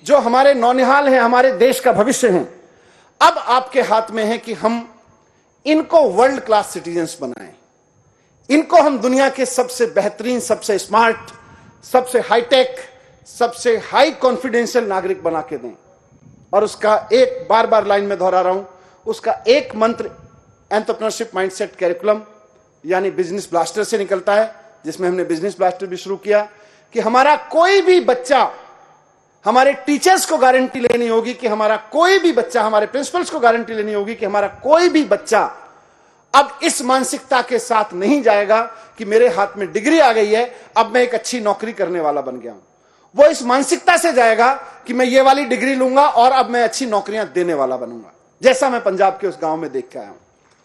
जो हमारे नौनिहाल हैं, हमारे देश का भविष्य हैं, अब आपके हाथ में है कि हम इनको वर्ल्ड क्लास सिटीजन्स बनाएं। इनको हम दुनिया के सबसे बेहतरीन, सबसे स्मार्ट, सबसे हाईटेक, सबसे हाई कॉन्फिडेंशियल नागरिक बना के दें। और उसका एक बार बार लाइन में दोहरा रहा हूं, उसका एक मंत्र एंटरप्रेन्योरशिप माइंडसेट कैरिकुलम यानी बिजनेस ब्लास्टर से निकलता है, जिसमें हमने बिजनेस ब्लास्टर भी शुरू किया कि हमारा कोई भी बच्चा, हमारे टीचर्स को गारंटी लेनी होगी कि हमारा कोई भी बच्चा, हमारे प्रिंसिपल्स को गारंटी लेनी होगी कि हमारा कोई भी बच्चा अब इस मानसिकता के साथ नहीं जाएगा कि मेरे हाथ में डिग्री आ गई है, अब मैं एक अच्छी नौकरी करने वाला बन गया हूं। वो इस मानसिकता से जाएगा कि मैं ये वाली डिग्री लूंगा और अब मैं अच्छी नौकरियां देने वाला बनूंगा, जैसा मैं पंजाब के उस गांव में देख के आया हूं,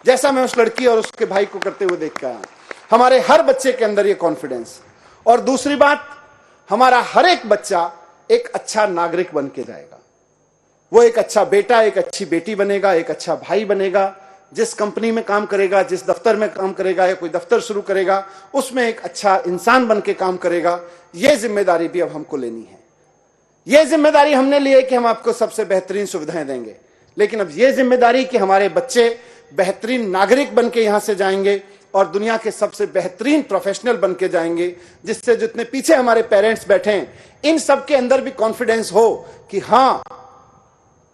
जैसा मैं उस लड़की और उसके भाई को करते हुए देख के आया हूं। हमारे हर बच्चे के अंदर ये कॉन्फिडेंस। और दूसरी बात, हमारा हर एक बच्चा एक अच्छा नागरिक बन के जाएगा। वो एक अच्छा बेटा, एक अच्छी बेटी बनेगा, एक अच्छा भाई बनेगा। जिस कंपनी में काम करेगा, जिस दफ्तर में काम करेगा या कोई दफ्तर शुरू करेगा, उसमें एक अच्छा इंसान बन के काम करेगा। यह जिम्मेदारी भी अब हमको लेनी है। यह जिम्मेदारी हमने ली है कि हम आपको सबसे बेहतरीन सुविधाएं देंगे, लेकिन अब यह जिम्मेदारी कि हमारे बच्चे बेहतरीन नागरिक बन के यहां से जाएंगे और दुनिया के सबसे बेहतरीन प्रोफेशनल बन के जाएंगे, जिससे जितने पीछे हमारे पेरेंट्स बैठे हैं, इन सब के अंदर भी कॉन्फिडेंस हो कि हां,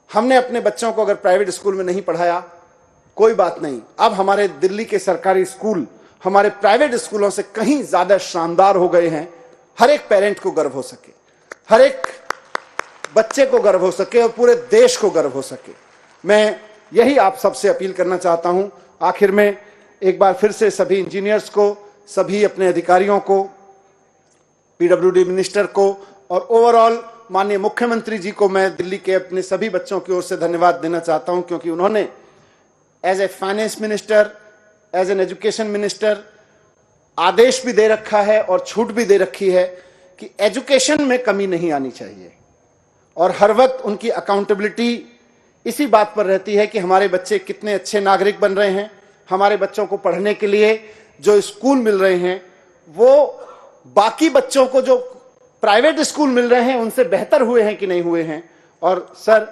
हमने अपने बच्चों को अगर प्राइवेट स्कूल में नहीं पढ़ाया, कोई बात नहीं, अब हमारे दिल्ली के सरकारी स्कूल हमारे प्राइवेट स्कूलों से कहीं ज्यादा शानदार हो गए हैं। हर एक पेरेंट को गर्व हो सके, हर एक बच्चे को गर्व हो सके और पूरे देश को गर्व हो सके। मैं यही आप सबसे अपील करना चाहता हूं। आखिर में एक बार फिर से सभी इंजीनियर्स को, सभी अपने अधिकारियों को, पीडब्ल्यूडी मिनिस्टर को और ओवरऑल माननीय मुख्यमंत्री जी को मैं दिल्ली के अपने सभी बच्चों की ओर से धन्यवाद देना चाहता हूं, क्योंकि उन्होंने as a finance minister, as an education minister आदेश भी दे रखा है और छूट भी दे रखी है कि एजुकेशन में कमी नहीं आनी चाहिए। और हर वक्त उनकी अकाउंटेबिलिटी इसी बात पर रहती है कि हमारे बच्चे कितने अच्छे नागरिक बन रहे हैं, हमारे बच्चों को पढ़ने के लिए जो स्कूल मिल रहे हैं वो बाकी बच्चों को जो प्राइवेट स्कूल मिल रहे हैं उनसे बेहतर हुए हैं कि नहीं हुए हैं। और सर,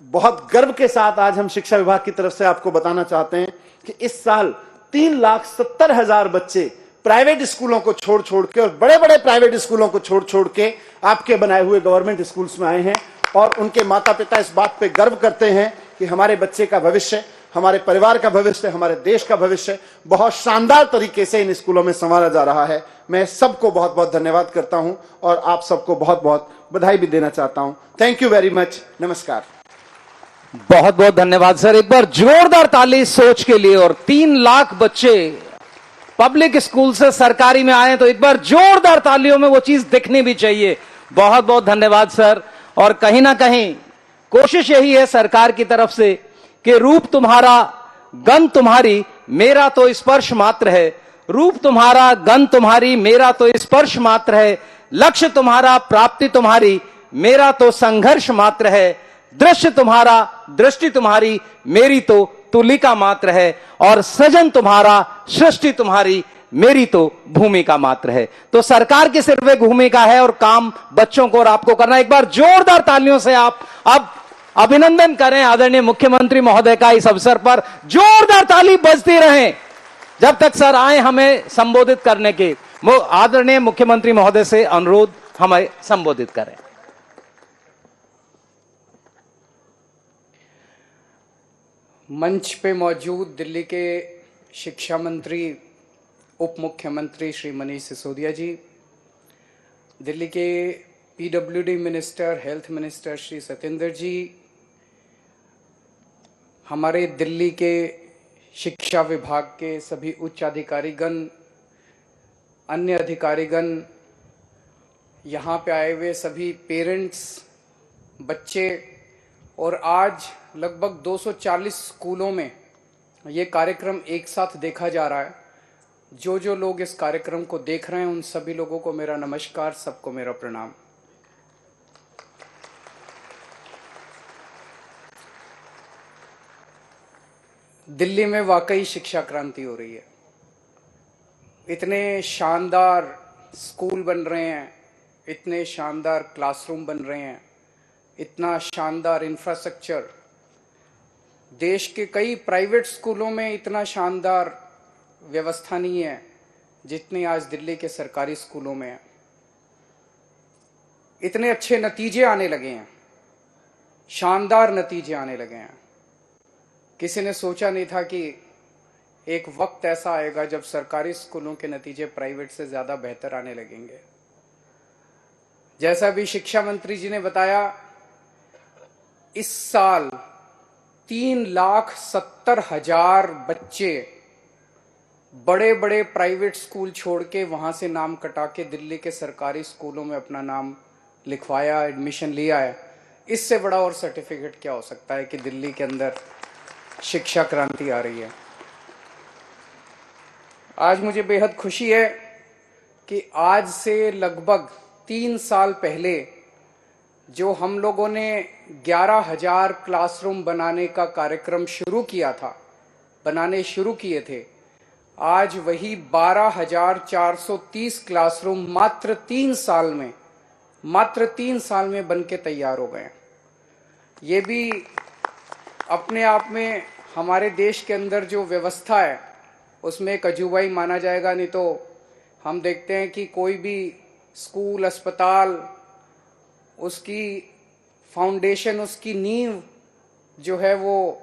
बहुत गर्व के साथ आज हम शिक्षा विभाग की तरफ से आपको बताना चाहते हैं कि इस साल 3,70,000 बच्चे प्राइवेट स्कूलों को छोड़ के और बड़े बड़े प्राइवेट स्कूलों को छोड़ के आपके बनाए हुए गवर्नमेंट स्कूल्स में आए हैं। और उनके माता पिता इस बात पे गर्व करते हैं कि हमारे बच्चे का भविष्य, हमारे परिवार का भविष्य, हमारे देश का भविष्य बहुत शानदार तरीके से इन स्कूलों में संवारा जा रहा है। मैं सबको बहुत बहुत धन्यवाद करता हूं और आप सबको बहुत बहुत बधाई भी देना चाहता हूं। Thank you very much. नमस्कार। बहुत बहुत धन्यवाद सर। एक बार जोरदार ताली इस सोच के लिए। और 3 लाख बच्चे पब्लिक स्कूल से सरकारी में आए तो एक बार जोरदार तालियों में वो चीज दिखनी भी चाहिए। बहुत बहुत धन्यवाद सर। और कहीं ना कहीं कोशिश यही है सरकार की तरफ से कि रूप तुम्हारा गंध तुम्हारी, मेरा तो स्पर्श मात्र है। रूप तुम्हारा गंध तुम्हारी, मेरा तो स्पर्श मात्र है। लक्ष्य तुम्हारा प्राप्ति तुम्हारी, मेरा तो संघर्ष मात्र है। दृश्य तुम्हारा दृष्टि तुम्हारी, मेरी तो तुलिका मात्र है। और सृजन तुम्हारा सृष्टि तुम्हारी, मेरी तो भूमिका मात्र है। तो सरकार की सिर्फ एक भूमिका है और काम बच्चों को और आपको करना। एक बार जोरदार तालियों से आप अब अभिनंदन करें आदरणीय मुख्यमंत्री महोदय का। इस अवसर पर जोरदार ताली बजती रहे जब तक सर आए हमें संबोधित करने के। आदरणीय मुख्यमंत्री महोदय से अनुरोध, हमें संबोधित करें। मंच पे मौजूद दिल्ली के शिक्षा मंत्री, उप मुख्यमंत्री श्री मनीष सिसोदिया जी, दिल्ली के PWD minister, health minister Shri Satyendra ji, हमारे दिल्ली के शिक्षा विभाग के सभी उच्च अधिकारीगण, अन्य अधिकारीगण, यहाँ पे आए हुए सभी पेरेंट्स, बच्चे, और आज लगभग 240 स्कूलों में ये कार्यक्रम एक साथ देखा जा रहा है। जो लोग इस कार्यक्रम को देख रहे हैं उन सभी लोगों को मेरा नमस्कार, सबको मेरा प्रणाम। दिल्ली में वाकई शिक्षा क्रांति हो रही है। इतने शानदार स्कूल बन रहे हैं, इतने शानदार क्लासरूम बन रहे हैं, इतना शानदार इंफ्रास्ट्रक्चर, देश के कई प्राइवेट स्कूलों में इतना शानदार व्यवस्था नहीं है जितनी आज दिल्ली के सरकारी स्कूलों में है। इतने अच्छे नतीजे आने लगे हैं, शानदार नतीजे आने लगे हैं। किसी ने सोचा नहीं था कि एक वक्त ऐसा आएगा जब सरकारी स्कूलों के नतीजे प्राइवेट से ज्यादा बेहतर आने लगेंगे। जैसा भी शिक्षा मंत्री जी ने बताया, इस साल 3,70,000 बच्चे बड़े बड़े प्राइवेट स्कूल छोड़ के वहां से नाम कटा के दिल्ली के सरकारी स्कूलों में अपना नाम लिखवाया, एडमिशन लिया है। इससे बड़ा और सर्टिफिकेट क्या हो सकता है कि दिल्ली के अंदर शिक्षा क्रांति आ रही है। आज मुझे बेहद खुशी है कि आज से लगभग 3 साल पहले जो हम लोगों ने 11,000 क्लासरूम बनाने का कार्यक्रम शुरू किया था, बनाने शुरू किए थे, आज वही 12,430 क्लासरूम मात्र 3 साल में बन के तैयार हो गए। ये भी अपने आप में हमारे देश के अंदर जो व्यवस्था है उसमें एक अजूबा ही माना जाएगा। नहीं तो हम देखते हैं कि कोई भी स्कूल, अस्पताल, उसकी फाउंडेशन, उसकी नींव जो है वो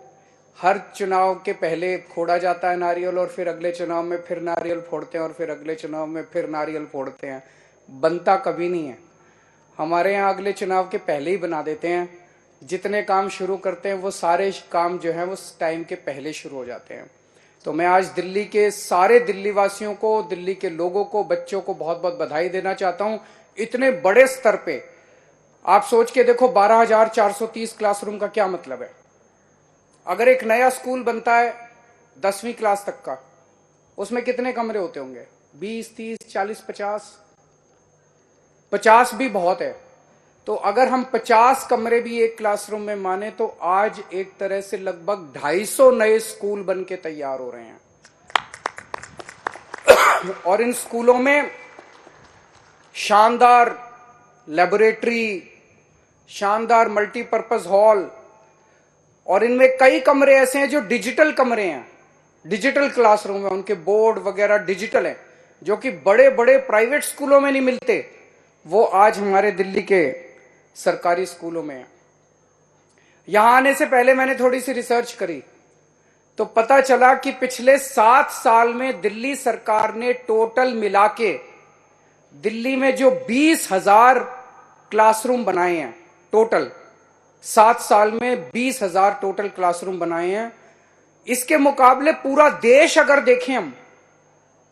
हर चुनाव के पहले फोड़ा जाता है नारियल, और फिर अगले चुनाव में फिर नारियल फोड़ते हैं, और फिर अगले चुनाव में फिर नारियल फोड़ते हैं, बनता कभी नहीं है। हमारे यहाँ अगले चुनाव के पहले ही बना देते हैं। जितने काम शुरू करते हैं वो सारे काम जो हैं वो टाइम के पहले शुरू हो जाते हैं। तो मैं आज दिल्ली के सारे दिल्ली वासियों को, दिल्ली के लोगों को, बच्चों को बहुत बहुत बधाई देना चाहता हूं। इतने बड़े स्तर पे आप सोच के देखो, 12,430 क्लासरूम का क्या मतलब है। अगर एक नया स्कूल बनता है 10वीं क्लास तक का, उसमें कितने कमरे होते होंगे? 20, 30, 40, 50 भी बहुत है। तो अगर हम 50 कमरे भी एक क्लासरूम में माने तो आज एक तरह से लगभग 250 नए स्कूल बन के तैयार हो रहे हैं। और इन स्कूलों में शानदार लेबोरेटरी, शानदार मल्टीपर्पज हॉल, और इनमें कई कमरे ऐसे हैं जो डिजिटल कमरे हैं, डिजिटल क्लासरूम है, उनके बोर्ड वगैरह डिजिटल हैं, जो कि बड़े बड़े प्राइवेट स्कूलों में नहीं मिलते, वो आज हमारे दिल्ली के सरकारी स्कूलों में है। यहां आने से पहले मैंने थोड़ी सी रिसर्च करी तो पता चला कि पिछले 7 साल में दिल्ली सरकार ने टोटल मिला के दिल्ली में जो 20,000 क्लासरूम बनाए हैं, टोटल 7 साल में 20,000 टोटल क्लासरूम बनाए हैं। इसके मुकाबले पूरा देश अगर देखें हम,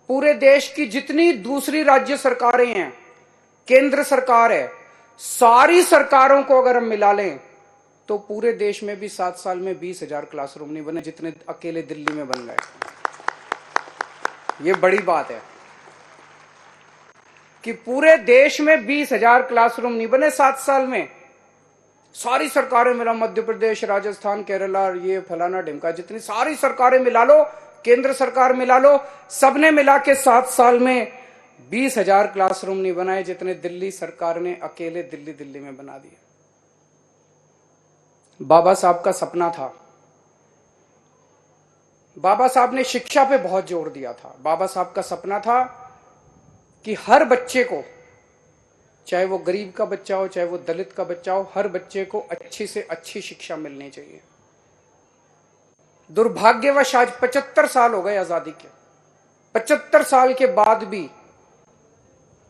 पूरे देश की जितनी दूसरी राज्य सरकारें हैं, केंद्र सरकार है, सारी सरकारों को अगर हम मिला लें तो पूरे देश में भी 7 साल में 20,000 क्लासरूम नहीं बने जितने अकेले दिल्ली में बन गए। ये बड़ी बात है कि पूरे देश में 20,000 क्लासरूम नहीं बने 7 साल में। सारी सरकारें मिला, मध्य प्रदेश, राजस्थान, केरला, ये फलाना ढिमका, जितनी सारी सरकारें मिला लो, केंद्र सरकार मिला लो, सबने मिला के 7 साल में 20,000 क्लासरूम नहीं बनाए जितने दिल्ली सरकार ने अकेले दिल्ली में बना दिए। बाबा साहब का सपना था। बाबा साहब ने शिक्षा पे बहुत जोर दिया था। बाबा साहब का सपना था कि हर बच्चे को, चाहे वो गरीब का बच्चा हो, चाहे वो दलित का बच्चा हो, हर बच्चे को अच्छी से अच्छी शिक्षा मिलनी चाहिए। दुर्भाग्यवश आज 75 साल हो गए आजादी के, 75 साल के बाद भी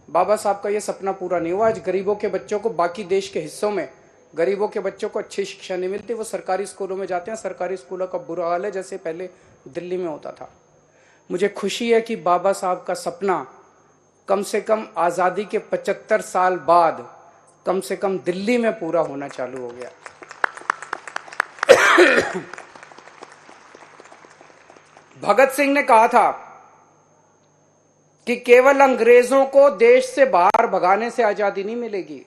बाबा साहब का यह सपना पूरा नहीं हुआ। आज गरीबों के बच्चों को, बाकी देश के हिस्सों में गरीबों के बच्चों को अच्छी शिक्षा नहीं मिलती, वो सरकारी स्कूलों में जाते हैं। सरकारी स्कूलों का बुरा हाल है जैसे पहले दिल्ली में होता था। मुझे खुशी है कि बाबा साहब का सपना कम से कम आजादी के 75 साल बाद कम से कम दिल्ली में पूरा होना चालू हो गया। भगत सिंह ने कहा था कि केवल अंग्रेजों को देश से बाहर भगाने से आजादी नहीं मिलेगी।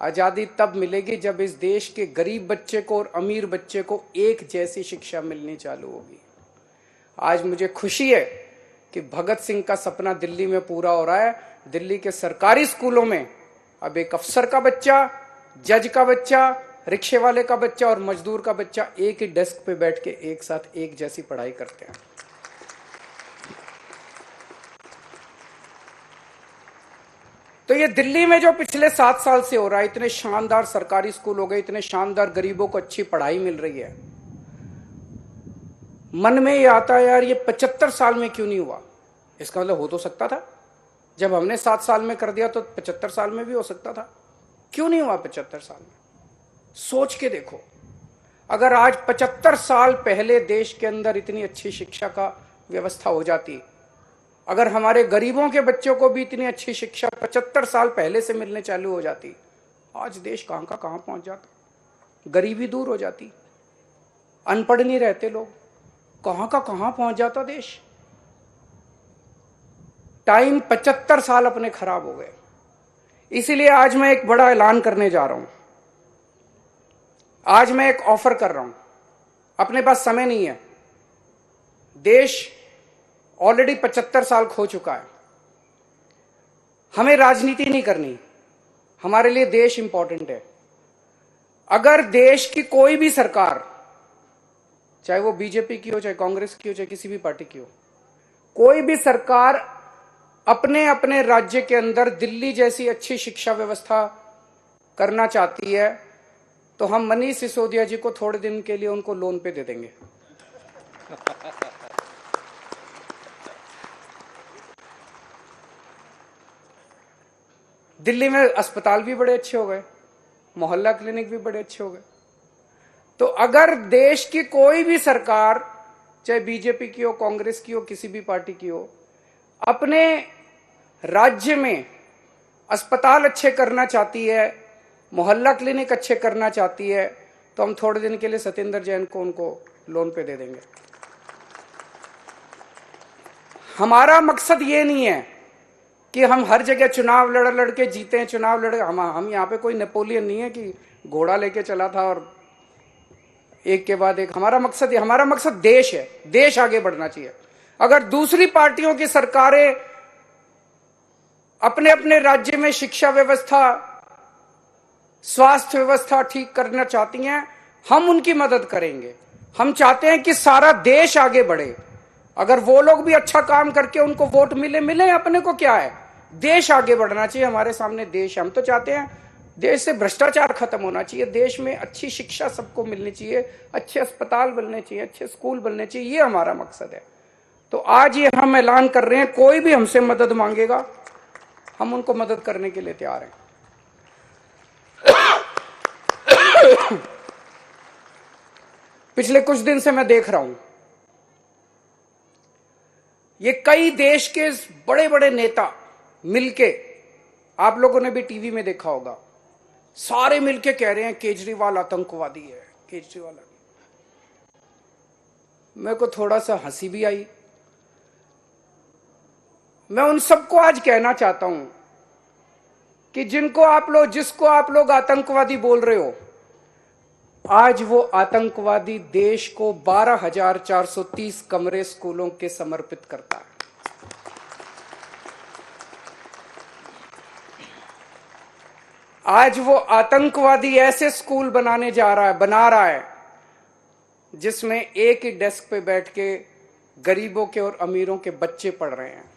आजादी तब मिलेगी जब इस देश के गरीब बच्चे को और अमीर बच्चे को एक जैसी शिक्षा मिलनी चालू होगी। आज मुझे खुशी है कि भगत सिंह का सपना दिल्ली में पूरा हो रहा है। दिल्ली के सरकारी स्कूलों में अब एक अफसर का बच्चा, जज का बच्चा, रिक्शे वाले का बच्चा और मजदूर का बच्चा एक ही डेस्क पे बैठ के एक साथ एक जैसी पढ़ाई करते हैं। तो ये दिल्ली में जो पिछले 7 साल से हो रहा है, इतने शानदार सरकारी स्कूल हो गए, इतने शानदार गरीबों को अच्छी पढ़ाई मिल रही है, मन में ये आता है यार ये 75 साल में क्यों नहीं हुआ। इसका मतलब हो तो सकता था, जब हमने 7 साल में कर दिया तो 75 साल में भी हो सकता था। क्यों नहीं हुआ 75 साल में? सोच के देखो, अगर आज 75 साल पहले देश के अंदर इतनी अच्छी शिक्षा का व्यवस्था हो जाती, अगर हमारे गरीबों के बच्चों को भी इतनी अच्छी शिक्षा 75 साल पहले से मिलने चालू हो जाती, आज देश कहां का कहां पहुंच जाता। गरीबी दूर हो जाती, अनपढ़ नहीं रहते लोग, कहां का कहां पहुंच जाता देश। टाइम 75 साल अपने खराब हो गए। इसीलिए आज मैं एक बड़ा ऐलान करने जा रहा हूं। आज मैं एक ऑफर कर रहा हूं, अपने पास समय नहीं है, देश ऑलरेडी 75 साल खो चुका है, हमें राजनीति नहीं करनी, हमारे लिए देश इंपॉर्टेंट है। अगर देश की कोई भी सरकार, चाहे वो बीजेपी की हो, चाहे कांग्रेस की हो, चाहे किसी भी पार्टी की हो, कोई भी सरकार अपने अपने राज्य के अंदर दिल्ली जैसी अच्छी शिक्षा व्यवस्था करना चाहती है, तो हम मनीष सिसोदिया जी को थोड़े दिन के लिए उनको लोन पे दे देंगे। दिल्ली में अस्पताल भी बड़े अच्छे हो गए, मोहल्ला क्लिनिक भी बड़े अच्छे हो गए। तो अगर देश की कोई भी सरकार, चाहे बीजेपी की हो, कांग्रेस की हो, किसी भी पार्टी की हो, अपने राज्य में अस्पताल अच्छे करना चाहती है, मोहल्ला क्लिनिक अच्छे करना चाहती है, तो हम थोड़े दिन के लिए सत्येंद्र जैन को उनको लोन पे दे देंगे। हमारा मकसद ये नहीं है कि हम हर जगह चुनाव लड़ के जीते हैं, चुनाव लड़, हम यहाँ पे कोई नेपोलियन नहीं है कि घोड़ा लेके चला था और एक के बाद एक। हमारा मकसद देश है, देश आगे बढ़ना चाहिए। अगर दूसरी पार्टियों की सरकारें अपने अपने राज्य में शिक्षा व्यवस्था, स्वास्थ्य व्यवस्था ठीक करना चाहती हैं, हम उनकी मदद करेंगे। हम चाहते हैं कि सारा देश आगे बढ़े। अगर वो लोग भी अच्छा काम करके उनको वोट मिले, अपने को क्या है, देश आगे बढ़ना चाहिए। हमारे सामने देश है, हम तो चाहते हैं देश से भ्रष्टाचार खत्म होना चाहिए, देश में अच्छी शिक्षा सबको मिलनी चाहिए, अच्छे अस्पताल बनने चाहिए, अच्छे स्कूल बनने चाहिए, ये हमारा मकसद है। तो आज ये हम ऐलान कर रहे हैं, कोई भी हमसे मदद मांगेगा, हम उनको मदद करने के लिए तैयार हैं। पिछले कुछ दिन से मैं देख रहा हूं, ये कई देश के बड़े बड़े नेता मिलके, आप लोगों ने भी टीवी में देखा होगा, सारे मिलके कह रहे हैं केजरीवाल आतंकवादी है, केजरीवाल। मेरे को थोड़ा सा हंसी भी आई। मैं उन सबको आज कहना चाहता हूं कि जिसको आप लोग आतंकवादी बोल रहे हो, आज वो आतंकवादी देश को 12,430 कमरे स्कूलों के समर्पित करता है। आज वो आतंकवादी ऐसे स्कूल बना रहा है जिसमें एक ही डेस्क पे बैठ के गरीबों के और अमीरों के बच्चे पढ़ रहे हैं।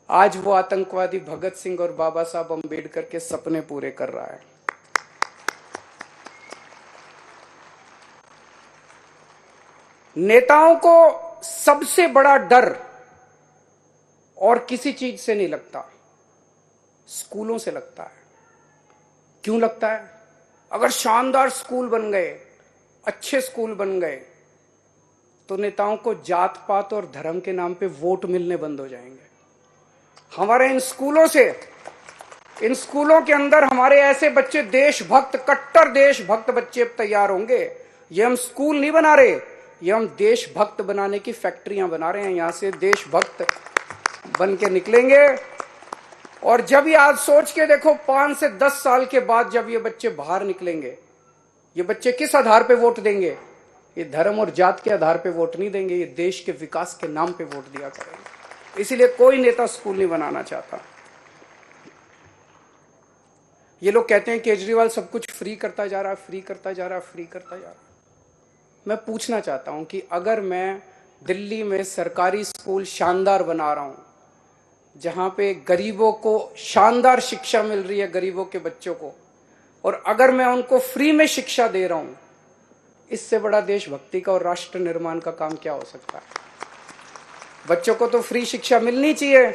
आज वो आतंकवादी भगत सिंह और बाबा साहब अंबेडकर के सपने पूरे कर रहा है। नेताओं को सबसे बड़ा डर और किसी चीज से नहीं लगता, स्कूलों से लगता है। क्यों लगता है? अगर शानदार स्कूल बन गए, अच्छे स्कूल बन गए, तो नेताओं को जात पात और धर्म के नाम पे वोट मिलने बंद हो जाएंगे। हमारे इन स्कूलों के अंदर हमारे ऐसे बच्चे, देशभक्त, कट्टर देशभक्त बच्चे अब तैयार होंगे। ये हम स्कूल नहीं बना रहे, ये हम देशभक्त बनाने की फैक्ट्रियां बना रहे हैं। यहां से देशभक्त बन के निकलेंगे। और जब ये आज सोच के देखो, 5 से 10 साल के बाद जब ये बच्चे बाहर निकलेंगे, ये बच्चे किस आधार पे वोट देंगे? ये धर्म और जात के आधार पे वोट नहीं देंगे, ये देश के विकास के नाम पे वोट दिया करेंगे। इसीलिए कोई नेता स्कूल नहीं बनाना चाहता। ये लोग कहते हैं केजरीवाल सब कुछ फ्री करता जा रहा है, फ्री करता जा रहा है, फ्री करता जा रहा है। मैं पूछना चाहता हूं कि अगर मैं दिल्ली में सरकारी स्कूल शानदार बना रहा हूं, जहां पे गरीबों को शानदार शिक्षा मिल रही है, गरीबों के बच्चों को, और अगर मैं उनको फ्री में शिक्षा दे रहा हूं, इससे बड़ा देशभक्ति का और राष्ट्र निर्माण का काम क्या हो सकता है? बच्चों को तो फ्री शिक्षा मिलनी चाहिए।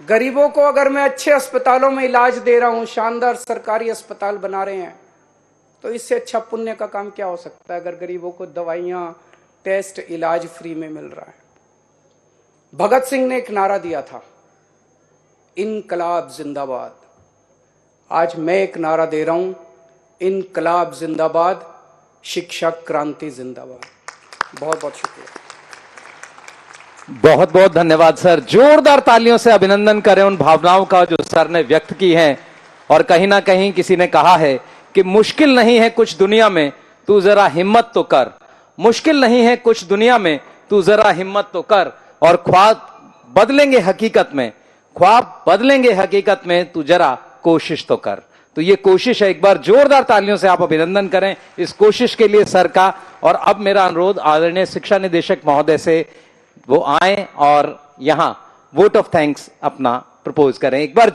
गरीबों को अगर मैं अच्छे अस्पतालों में इलाज दे रहा हूं, शानदार सरकारी अस्पताल बना रहे हैं, तो इससे अच्छा पुण्य का काम क्या हो सकता है? अगर गरीबों को दवाइयां, टेस्ट, इलाज फ्री में मिल रहा है। भगत सिंह ने एक नारा दिया था, इनकलाब जिंदाबाद। आज मैं एक नारा दे रहा हूं, इनकलाब जिंदाबाद, शिक्षा क्रांति जिंदाबाद। बहुत बहुत शुक्रिया। बहुत बहुत धन्यवाद सर। जोरदार तालियों से अभिनंदन करें उन भावनाओं का जो सर ने व्यक्त की हैं। और कहीं ना कहीं किसी ने कहा है कि मुश्किल नहीं है कुछ दुनिया में, तू जरा हिम्मत तो कर। मुश्किल नहीं है कुछ दुनिया में, तू जरा हिम्मत तो कर। और ख्वाब बदलेंगे हकीकत में, ख्वाब बदलेंगे हकीकत में, तू जरा कोशिश तो कर। तो ये कोशिश है, एक बार जोरदार तालियों से आप अभिनंदन करें इस कोशिश के लिए सर का। और अब मेरा अनुरोध आदरणीय शिक्षा निदेशक महोदय से, वो आए और यहां वोट ऑफ थैंक्स अपना प्रपोज करें। एक बार